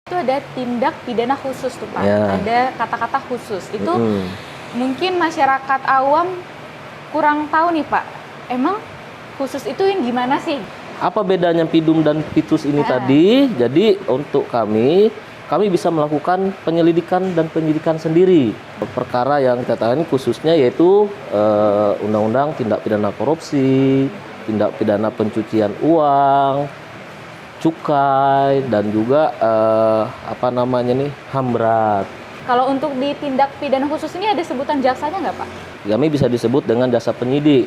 Itu ada tindak pidana khusus tuh Pak, ada kata-kata khusus. Itu mungkin masyarakat awam kurang tahu nih Pak, emang khusus itu yang gimana sih? Apa bedanya pidum dan pitus ini tadi? Jadi untuk kami bisa melakukan penyelidikan dan penyidikan sendiri. Perkara yang kita tangani khususnya yaitu Undang-Undang Tindak Pidana Korupsi, Tindak Pidana Pencucian Uang, cukai, dan juga HAM berat. Kalau untuk di tindak pidana khusus ini ada sebutan jaksanya nggak Pak? Kami bisa disebut dengan jasa penyidik.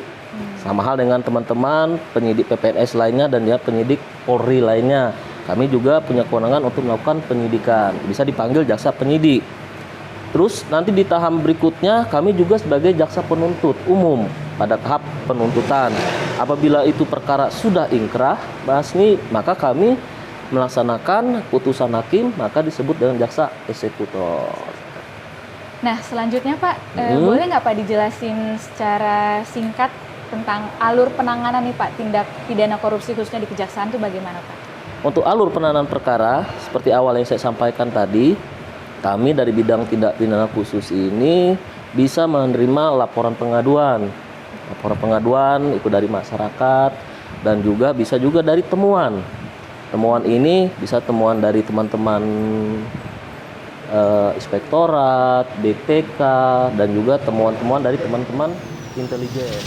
Sama hal dengan teman-teman penyidik PPNS lainnya dan ya penyidik Polri lainnya. Kami juga punya kewenangan untuk melakukan penyidikan. Bisa dipanggil jaksa penyidik. Terus nanti di tahap berikutnya kami juga sebagai jaksa penuntut umum pada tahap penuntutan. Apabila itu perkara sudah ingkrah, maka kami melaksanakan putusan hakim, maka disebut dengan jaksa eksekutor. Nah, selanjutnya Pak, boleh nggak Pak dijelasin secara singkat tentang alur penanganan nih Pak, tindak pidana korupsi khususnya di Kejaksaan itu bagaimana Pak? Untuk alur penanganan perkara, seperti awal yang saya sampaikan tadi, kami dari bidang tindak pidana khusus ini bisa menerima laporan pengaduan. Laporan pengaduan itu dari masyarakat dan juga bisa juga dari temuan. Temuan ini bisa temuan dari teman-teman inspektorat, BPK, dan juga temuan-temuan dari teman-teman intelijen.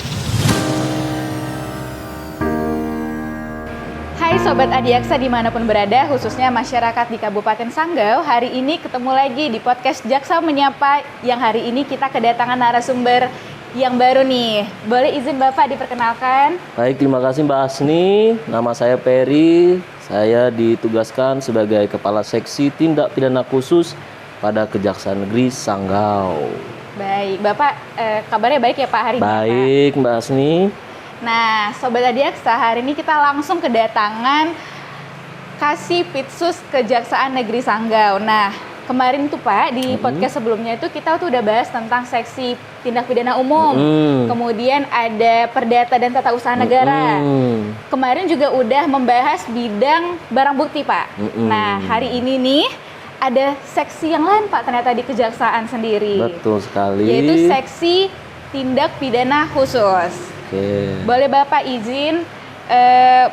Hai Sobat Adiaksa dimanapun berada, khususnya masyarakat di Kabupaten Sanggau. Hari ini ketemu lagi di podcast Jaksa Menyapa, yang hari ini kita kedatangan narasumber yang baru nih. Boleh izin Bapak diperkenalkan? Baik, terima kasih Mbak Asni. Nama saya Peri. Saya ditugaskan sebagai Kepala Seksi Tindak Pidana Khusus pada Kejaksaan Negeri Sanggau. Baik, Bapak kabarnya baik ya Pak hari ini? Baik, Mbak Asni. Nah, Sobat Adiaksa, hari ini kita langsung kedatangan Kasipitsus Kejaksaan Negeri Sanggau. Nah, kemarin tuh Pak, di podcast sebelumnya itu kita tuh udah bahas tentang seksi tindak pidana umum. Kemudian ada perdata dan tata usaha negara. Kemarin juga udah membahas bidang barang bukti Pak. Nah, hari ini nih ada seksi yang lain Pak ternyata di Kejaksaan sendiri. Betul sekali. Yaitu seksi tindak pidana khusus. Boleh Bapak izin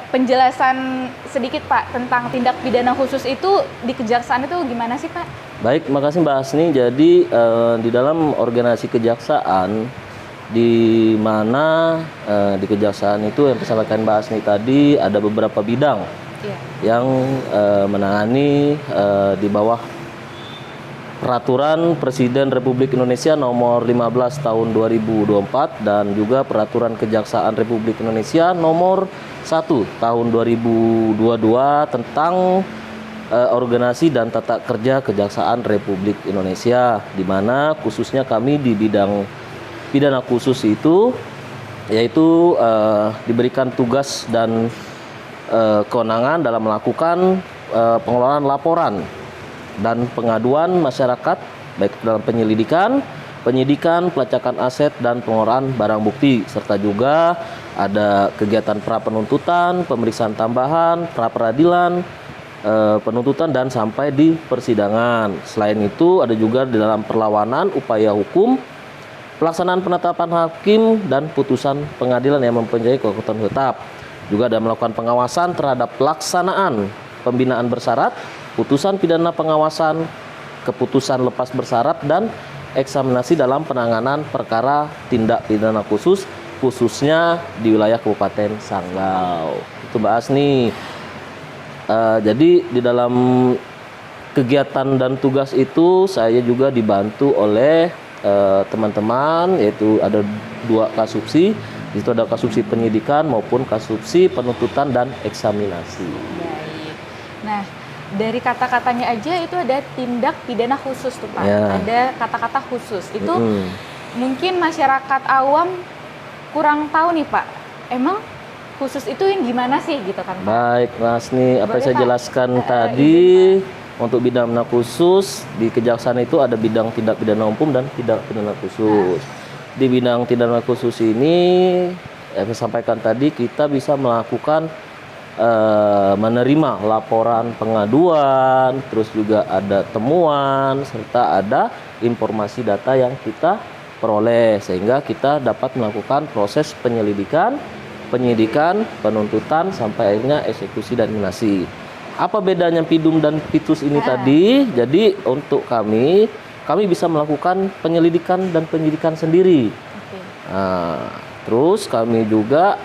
penjelasan sedikit Pak tentang tindak pidana khusus itu di Kejaksaan itu gimana sih Pak? Baik, makasih Mbak Asni. Jadi di dalam organisasi kejaksaan, di mana di Kejaksaan itu yang disampaikan Mbak Asni tadi ada beberapa bidang yang menangani di bawah Peraturan Presiden Republik Indonesia Nomor 15 Tahun 2024 dan juga Peraturan Kejaksaan Republik Indonesia Nomor 1 Tahun 2022 tentang organisasi dan tata kerja Kejaksaan Republik Indonesia, di mana khususnya kami di bidang pidana khusus itu yaitu diberikan tugas dan kewenangan dalam melakukan pengelolaan laporan dan pengaduan masyarakat baik dalam penyelidikan, penyidikan, pelacakan aset, dan pengelolaan barang bukti, serta juga ada kegiatan pra penuntutan, pemeriksaan tambahan, pra peradilan, penuntutan, dan sampai di persidangan. Selain itu ada juga di dalam perlawanan, upaya hukum, pelaksanaan penetapan hakim, dan putusan pengadilan yang mempunyai kekuatan tetap. Juga ada melakukan pengawasan terhadap pelaksanaan pembinaan bersyarat, putusan pidana pengawasan, keputusan lepas bersyarat, dan eksaminasi dalam penanganan perkara tindak pidana khusus, khususnya di wilayah Kabupaten Sanggau. Itu Mbak Asni. Jadi di dalam kegiatan dan tugas itu saya juga dibantu oleh teman-teman, yaitu ada 2 kasubsi. Di situ ada kasubsi penyidikan maupun kasubsi penuntutan dan eksaminasi. Baik. Nah, dari kata-katanya aja itu ada tindak pidana khusus tuh Pak. Ada kata-kata khusus. Itu mungkin masyarakat awam kurang tahu nih Pak. Emang khusus itu yang gimana sih gitu kan Pak? Baik, Mas nih apa yang saya jelaskan tadi untuk bidang pidana khusus di Kejaksaan itu ada bidang tindak pidana umum dan tindak pidana khusus. Di bidang tindak pidana khusus ini saya sampaikan tadi kita bisa melakukan menerima laporan pengaduan, terus juga ada temuan, serta ada informasi data yang kita peroleh, sehingga kita dapat melakukan proses penyelidikan, penyidikan, penuntutan, sampai akhirnya eksekusi dan minasi. Apa bedanya PIDUM dan PITUS ini tadi? Jadi untuk kami bisa melakukan penyelidikan dan penyidikan sendiri. Nah, terus kami juga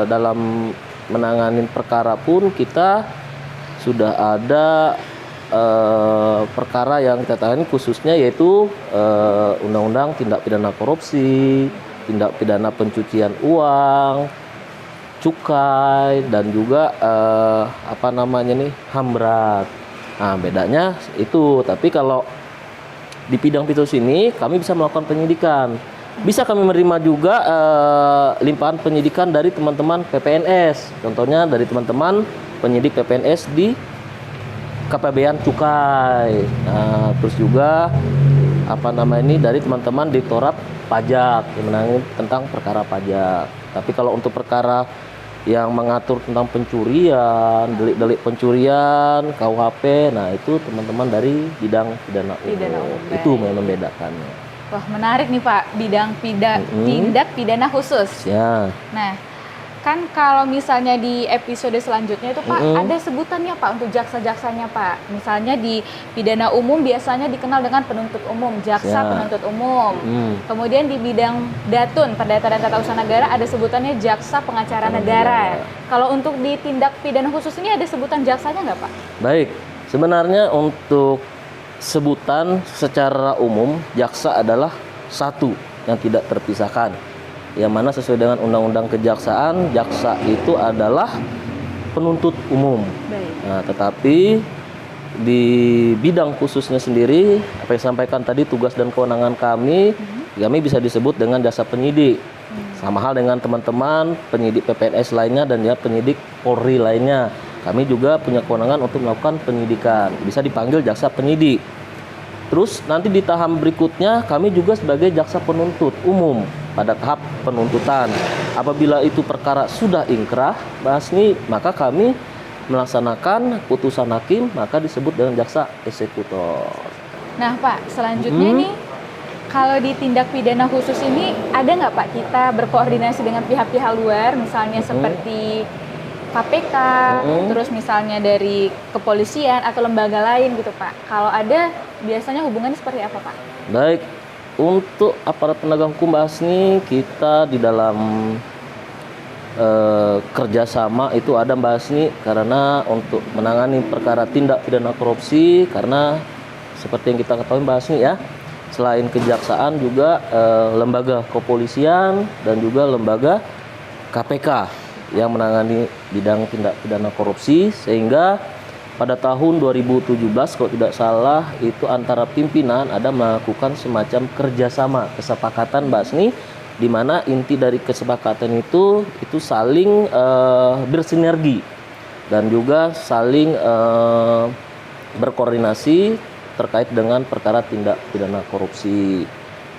dalam menangani perkara pun kita sudah ada perkara yang kita tangani khususnya, yaitu Undang-Undang Tindak Pidana Korupsi, Tindak Pidana Pencucian Uang, Cukai, dan juga HAM berat. Nah, bedanya itu. Tapi kalau di bidang PITUS ini kami bisa melakukan penyidikan. Bisa kami menerima juga limpahan penyidikan dari teman-teman PPNS. Contohnya dari teman-teman penyidik PPNS di KPBan Cukai. Nah, terus juga dari teman-teman Direktorat Pajak yang menangani tentang perkara pajak. Tapi kalau untuk perkara yang mengatur tentang pencurian, delik-delik pencurian, KUHP, nah itu teman-teman dari bidang pidana umum. Itu yang membedakannya. Wah, menarik nih Pak, bidang tindak pidana khusus. Ya. Nah, kan kalau misalnya di episode selanjutnya itu Pak, ada sebutannya Pak untuk jaksa-jaksanya Pak. Misalnya di pidana umum biasanya dikenal dengan penuntut umum, jaksa penuntut umum. Kemudian di bidang datun, perdata dan tata usaha negara, ada sebutannya jaksa pengacara negara. Kalau untuk di tindak pidana khusus ini ada sebutan jaksanya nggak Pak? Baik, sebenarnya untuk sebutan secara umum, jaksa adalah satu yang tidak terpisahkan, yang mana sesuai dengan Undang-Undang Kejaksaan, jaksa itu adalah penuntut umum. Nah, tetapi di bidang khususnya sendiri, apa yang disampaikan tadi tugas dan kewenangan kami bisa disebut dengan jasa penyidik. Sama hal dengan teman-teman penyidik PPNS lainnya dan ya penyidik Polri lainnya. Kami juga punya kewenangan untuk melakukan penyidikan. Bisa dipanggil jaksa penyidik. Terus nanti di tahap berikutnya kami juga sebagai jaksa penuntut umum pada tahap penuntutan. Apabila itu perkara sudah ingkrah, maka kami melaksanakan putusan hakim, maka disebut dengan jaksa eksekutor. Nah Pak, selanjutnya nih, kalau di tindak pidana khusus ini ada nggak Pak kita berkoordinasi dengan pihak-pihak luar, misalnya seperti KPK, terus misalnya dari kepolisian atau lembaga lain gitu Pak? Kalau ada, biasanya hubungannya seperti apa Pak? Baik, untuk aparat penegak hukum Basni, kita di dalam kerjasama itu ada Mbak Asni, karena untuk menangani perkara tindak pidana korupsi, karena seperti yang kita ketahui Mbak Asni ya, selain kejaksaan juga lembaga kepolisian dan juga lembaga KPK yang menangani bidang tindak pidana korupsi, sehingga pada tahun 2017 kalau tidak salah itu antara pimpinan ada melakukan semacam kerjasama kesepakatan Mbak Asni, di mana inti dari kesepakatan itu saling bersinergi dan juga saling berkoordinasi terkait dengan perkara tindak pidana korupsi.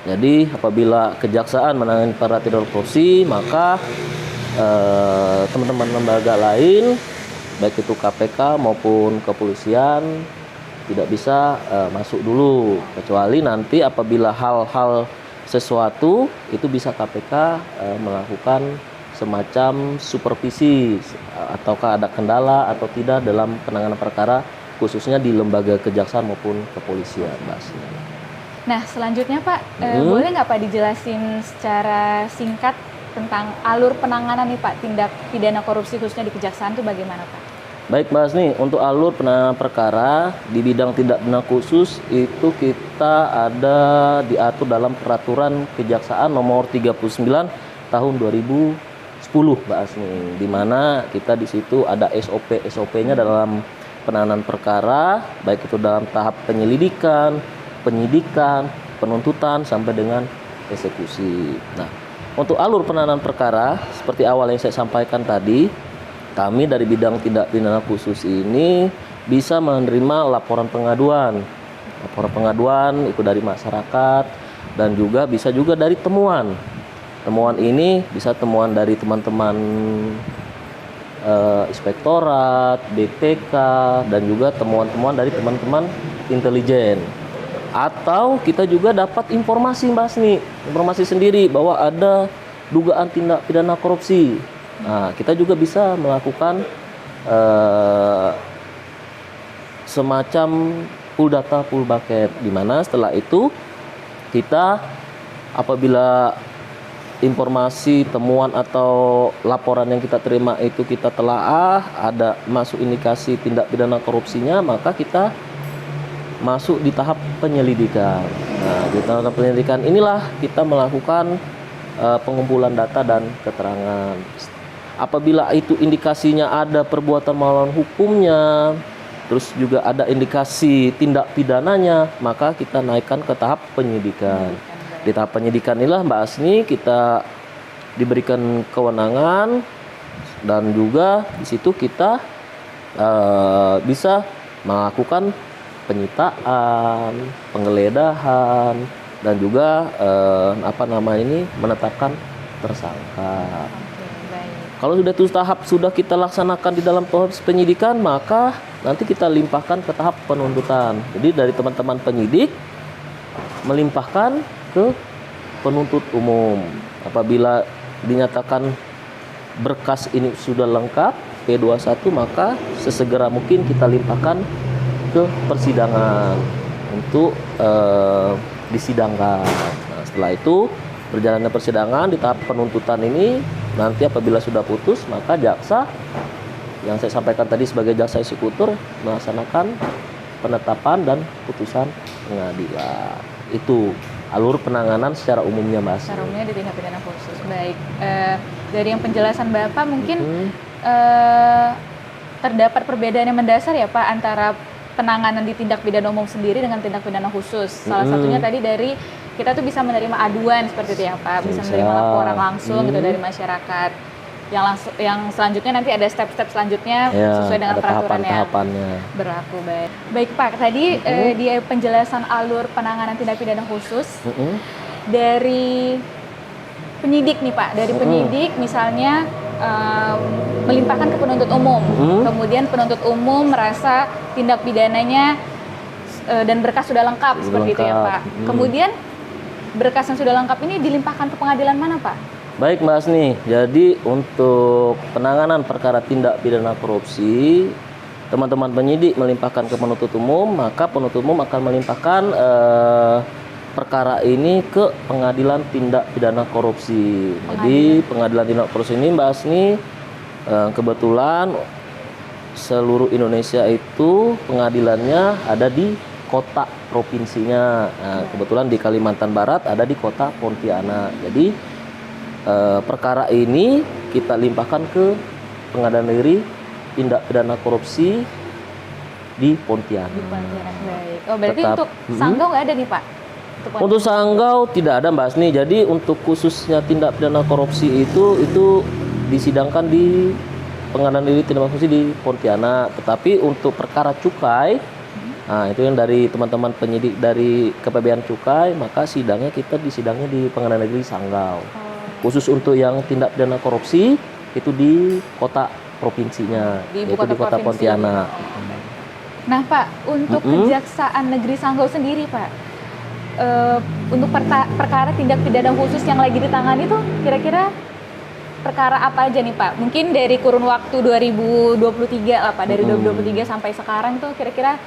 Jadi apabila kejaksaan menangani perkara tindak korupsi, maka teman-teman lembaga lain baik itu KPK maupun kepolisian tidak bisa masuk dulu, kecuali nanti apabila hal-hal sesuatu itu bisa KPK melakukan semacam supervisi ataukah ada kendala atau tidak dalam penanganan perkara khususnya di lembaga kejaksaan maupun kepolisian. Nah selanjutnya Pak, boleh nggak Pak dijelasin secara singkat tentang alur penanganan nih Pak tindak pidana korupsi khususnya di kejaksaan itu bagaimana Pak? Baik Mbak Asni, untuk alur penanganan perkara di bidang tindak pidana khusus itu kita ada diatur dalam peraturan kejaksaan nomor 39 tahun 2010 Mbak Asni, di mana kita di situ ada SOP-nya dalam penanganan perkara, baik itu dalam tahap penyelidikan, penyidikan, penuntutan sampai dengan eksekusi. Nah, untuk alur penanganan perkara, seperti awal yang saya sampaikan tadi, kami dari bidang tindak pidana khusus ini bisa menerima laporan pengaduan. Laporan pengaduan itu dari masyarakat dan juga bisa juga dari temuan. Temuan ini bisa temuan dari teman-teman inspektorat, BPK, dan juga temuan-temuan dari teman-teman intelijen. Atau kita juga dapat informasi Mbak Asni, informasi sendiri bahwa ada dugaan tindak pidana korupsi. Nah, kita juga bisa melakukan semacam pool data, pool bucket, di mana setelah itu kita apabila informasi, temuan atau laporan yang kita terima itu kita telaah, ada masuk indikasi tindak pidana korupsinya, maka kita masuk di tahap penyelidikan. Nah, di tahap penyelidikan inilah kita melakukan pengumpulan data dan keterangan. Apabila itu indikasinya ada perbuatan melawan hukumnya, terus juga ada indikasi tindak pidananya, maka kita naikkan ke tahap penyidikan. Di tahap penyidikan inilah Mbak Asni kita diberikan kewenangan, dan juga di situ kita bisa melakukan penyitaan, penggeledahan, dan juga menetapkan tersangka. Kalau sudah itu tahap sudah kita laksanakan di dalam proses penyidikan, maka nanti kita limpahkan ke tahap penuntutan. Jadi dari teman-teman penyidik melimpahkan ke penuntut umum. Apabila dinyatakan berkas ini sudah lengkap P21, maka sesegera mungkin kita limpahkan ke persidangan untuk disidangkan. Nah, setelah itu berjalannya persidangan di tahap penuntutan ini, nanti apabila sudah putus, maka jaksa yang saya sampaikan tadi sebagai jaksa eksekutor melaksanakan penetapan dan putusan pengadilan. Itu alur penanganan secara umumnya, Mas. Secara umumnya di tindak pidana khusus. Baik, dari yang penjelasan Bapak mungkin terdapat perbedaan yang mendasar ya Pak antara penanganan di tindak pidana umum sendiri dengan tindak pidana khusus. Salah satunya tadi dari kita tuh bisa menerima aduan seperti itu ya Pak, bisa menerima laporan langsung gitu dari masyarakat. Yang selanjutnya nanti ada step-step selanjutnya ya, sesuai dengan peraturan yang berlaku. Baik Pak, tadi di penjelasan alur penanganan tindak pidana khusus dari penyidik nih Pak, dari penyidik misalnya melimpahkan ke penuntut umum, kemudian penuntut umum merasa tindak pidananya dan berkas sudah lengkap seperti itu ya Pak. Kemudian berkas yang sudah lengkap ini dilimpahkan ke pengadilan mana Pak? Baik Mbak Asni, jadi untuk penanganan perkara tindak pidana korupsi, teman-teman penyidik melimpahkan ke penuntut umum, maka penuntut umum akan melimpahkan perkara ini ke pengadilan tindak pidana korupsi. Jadi pengadilan tindak korupsi ini Mbak Asni, kebetulan seluruh Indonesia itu pengadilannya ada di kota provinsinya. Nah, kebetulan di Kalimantan Barat ada di kota Pontianak. Jadi perkara ini kita limpahkan ke Pengadilan Negeri Tindak Pidana Korupsi di Pontianak. Baik. Oh, berarti untuk Sanggau nggak ada nih Pak? Untuk Sanggau tidak ada Mbak Asni. Jadi untuk khususnya tindak pidana korupsi itu disidangkan di Pengadilan Negeri Tindak Pidana Korupsi di Pontianak. Tetapi untuk perkara cukai, nah itu yang dari teman-teman penyidik dari Kepabean Cukai, maka kita disidangnya di Pengadilan Negeri Sanggau. Khusus untuk yang tindak pidana korupsi itu di kota provinsinya, yaitu di kota Pontianak. Nah Pak, untuk Kejaksaan Negeri Sanggau sendiri Pak, untuk perkara tindak pidana khusus yang lagi ditangani itu kira-kira perkara apa aja nih Pak? Mungkin dari kurun waktu 2023 lah Pak, dari 2023 sampai sekarang tuh kira-kira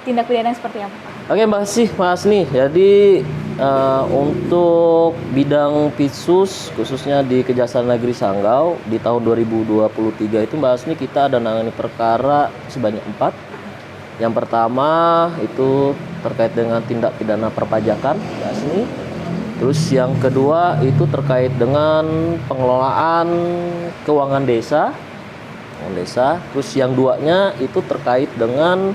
tindak pidana seperti apa Pak? Oke, makasih Mas nih. Jadi untuk bidang PISUS khususnya di Kejaksaan Negeri Sanggau di tahun 2023 itu Mbak Asni kita ada nangani perkara sebanyak 4. Yang pertama itu terkait dengan tindak pidana perpajakan Mbak Asni. Terus yang kedua itu terkait dengan pengelolaan keuangan desa. Terus yang duanya itu terkait dengan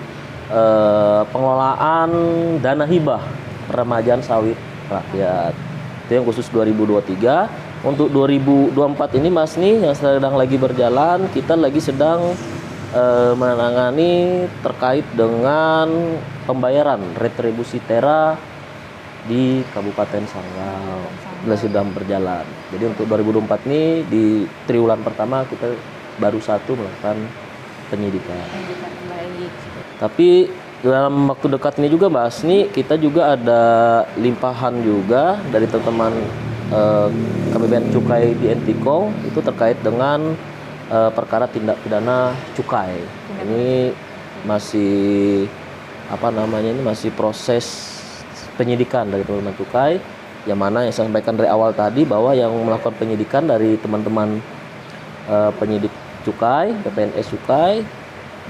pengelolaan dana hibah peremajaan sawit rakyat. Itu yang khusus 2023. Untuk 2024 ini Mas nih yang sedang lagi berjalan, kita lagi sedang menangani terkait dengan pembayaran retribusi tera di Kabupaten Sanggau. Sudah berjalan. Jadi untuk 2024 ini di triwulan pertama kita baru satu melakukan penyidikan. Baik. Tapi dalam waktu dekat ini juga Mbak Asni, kita juga ada limpahan juga dari teman-teman KBBN Cukai di Entikong itu terkait dengan perkara tindak pidana cukai. Ini masih ini masih proses penyidikan dari teman-teman cukai, yang mana yang saya sampaikan dari awal tadi bahwa yang melakukan penyidikan dari teman-teman penyidik cukai, PPNS cukai,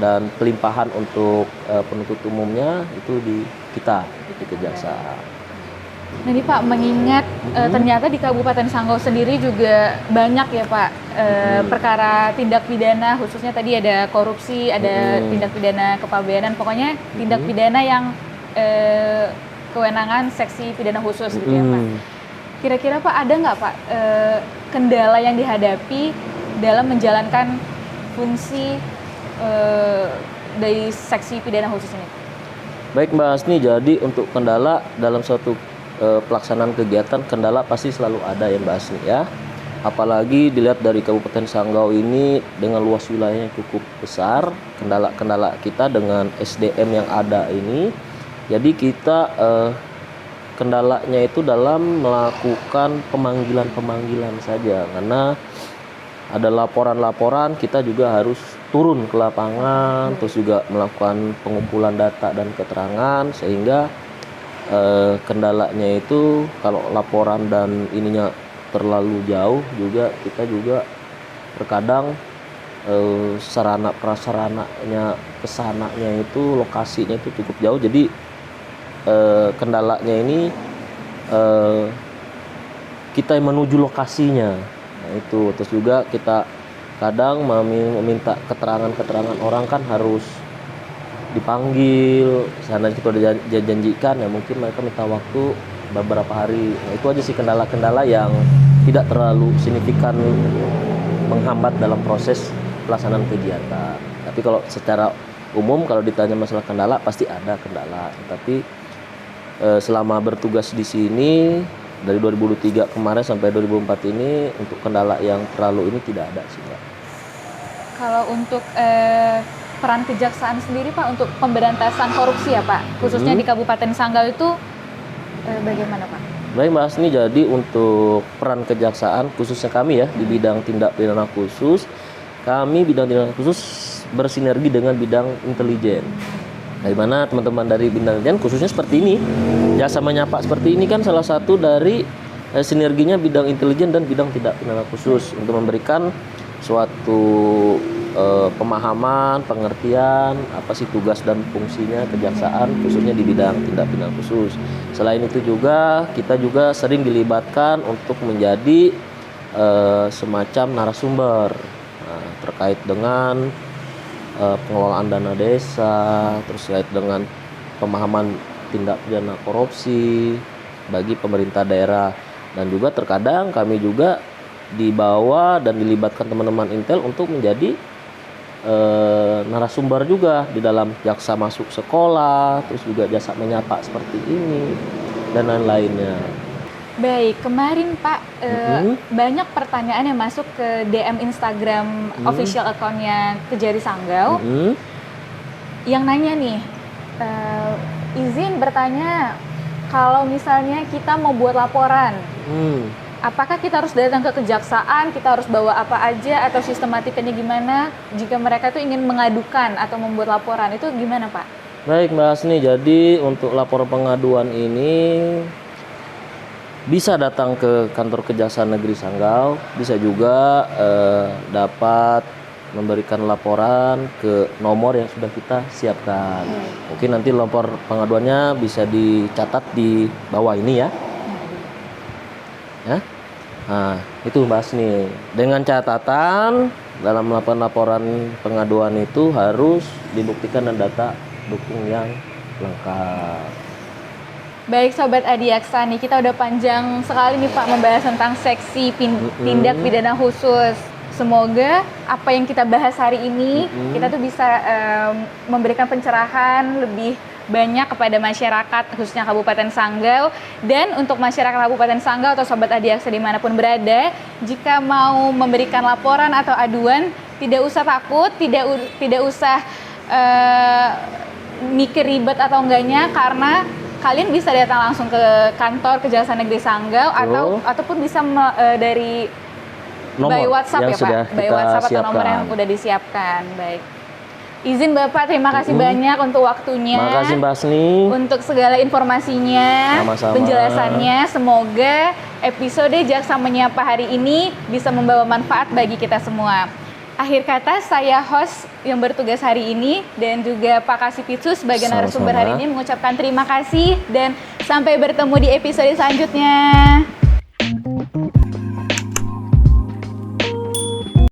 dan pelimpahan untuk penuntut umumnya itu di kita di Kejaksaan. Nah ini Pak, mengingat ternyata di Kabupaten Sanggau sendiri juga banyak ya Pak perkara tindak pidana, khususnya tadi ada korupsi, ada tindak pidana kepabeanan, pokoknya tindak pidana yang kewenangan seksi pidana khusus gitu ya Pak. Kira-kira Pak ada nggak Pak kendala yang dihadapi dalam menjalankan fungsi dari seksi pidana khusus ini? Baik Mbak Asni, jadi untuk kendala dalam suatu pelaksanaan kegiatan, kendala pasti selalu ada ya Mbak Asni ya. Apalagi dilihat dari Kabupaten Sanggau ini dengan luas wilayahnya cukup besar, kendala-kendala kita dengan SDM yang ada ini. Jadi kita kendalanya itu dalam melakukan pemanggilan saja, karena ada laporan-laporan, kita juga harus turun ke lapangan, terus juga melakukan pengumpulan data dan keterangan, sehingga kendalanya itu kalau laporan dan ininya terlalu jauh juga, kita juga terkadang sarana prasarananya kesananya itu lokasinya itu cukup jauh, jadi kendalanya ini kita yang menuju lokasinya. Nah, itu terus juga kita kadang meminta keterangan orang kan harus dipanggil, sana kita udah janjikan ya, mungkin mereka minta waktu beberapa hari. Nah, itu aja sih kendala-kendala yang tidak terlalu signifikan menghambat dalam proses pelaksanaan kegiatan. Tapi kalau secara umum kalau ditanya masalah kendala, pasti ada kendala. Tapi selama bertugas di sini dari 2023 kemarin sampai 2004 ini, untuk kendala yang terlalu ini tidak ada sih Pak. Kalau untuk peran kejaksaan sendiri Pak untuk pemberantasan korupsi ya Pak, khususnya di Kabupaten Sanggau itu bagaimana Pak? Baik Mbak Asni, jadi untuk peran kejaksaan khususnya kami ya di bidang tindak pidana khusus, kami bidang tindak pidana khusus bersinergi dengan bidang intelijen. Dari mana teman-teman dari bidang intelijen khususnya seperti ini, jasa menyapa seperti ini kan salah satu dari sinerginya bidang intelijen dan bidang tindak pidana khusus untuk memberikan suatu pemahaman, pengertian apa sih tugas dan fungsinya kejaksaan khususnya di bidang tindak pidana khusus. Selain itu juga kita juga sering dilibatkan untuk menjadi semacam narasumber terkait dengan pengelolaan dana desa, terus terkait dengan pemahaman tindak pidana korupsi bagi pemerintah daerah, dan juga terkadang kami juga dibawa dan dilibatkan teman-teman Intel untuk menjadi narasumber juga di dalam jaksa masuk sekolah, terus juga jasa menyapa seperti ini dan lain-lainnya. Baik, kemarin Pak banyak pertanyaan yang masuk ke DM Instagram official account-nya Kejari Sanggau yang nanya nih, izin bertanya, kalau misalnya kita mau buat laporan, apakah kita harus datang ke kejaksaan, kita harus bawa apa aja, atau sistematikanya gimana jika mereka tuh ingin mengadukan atau membuat laporan, itu gimana Pak? Baik Mbak Asni, jadi untuk laporan pengaduan ini bisa datang ke kantor Kejaksaan Negeri Sanggau, bisa juga dapat memberikan laporan ke nomor yang sudah kita siapkan. Mungkin nanti lapor pengaduannya bisa dicatat di bawah ini ya. Ya. Nah, itu Mbak Asni. Dengan catatan dalam melakukan laporan pengaduan itu harus dibuktikan dan data dukung yang lengkap. Baik Sobat Adiaksa, nih kita udah panjang sekali nih Pak membahas tentang seksi tindak pidana khusus. Semoga apa yang kita bahas hari ini kita tuh bisa memberikan pencerahan lebih banyak kepada masyarakat khususnya Kabupaten Sanggau. Dan untuk masyarakat Kabupaten Sanggau atau Sobat Adiaksa dimanapun berada, jika mau memberikan laporan atau aduan, Tidak usah takut, tidak usah mikir ribet atau enggaknya, karena kalian bisa datang langsung ke kantor Kejaksaan Negeri Sanggau ataupun bisa dari by WhatsApp ya Pak, by WhatsApp atau nomor yang udah disiapkan. Baik. Izin Bapak, terima kasih banyak untuk waktunya. Terima kasih Mbak Asni. Untuk segala informasinya, Sama-sama. Penjelasannya. Semoga episode Jaksa Menyapa hari ini bisa membawa manfaat bagi kita semua. Akhir kata, saya host yang bertugas hari ini dan juga Pak Kasipitsus sebagai narasumber hari ini mengucapkan terima kasih dan sampai bertemu di episode selanjutnya.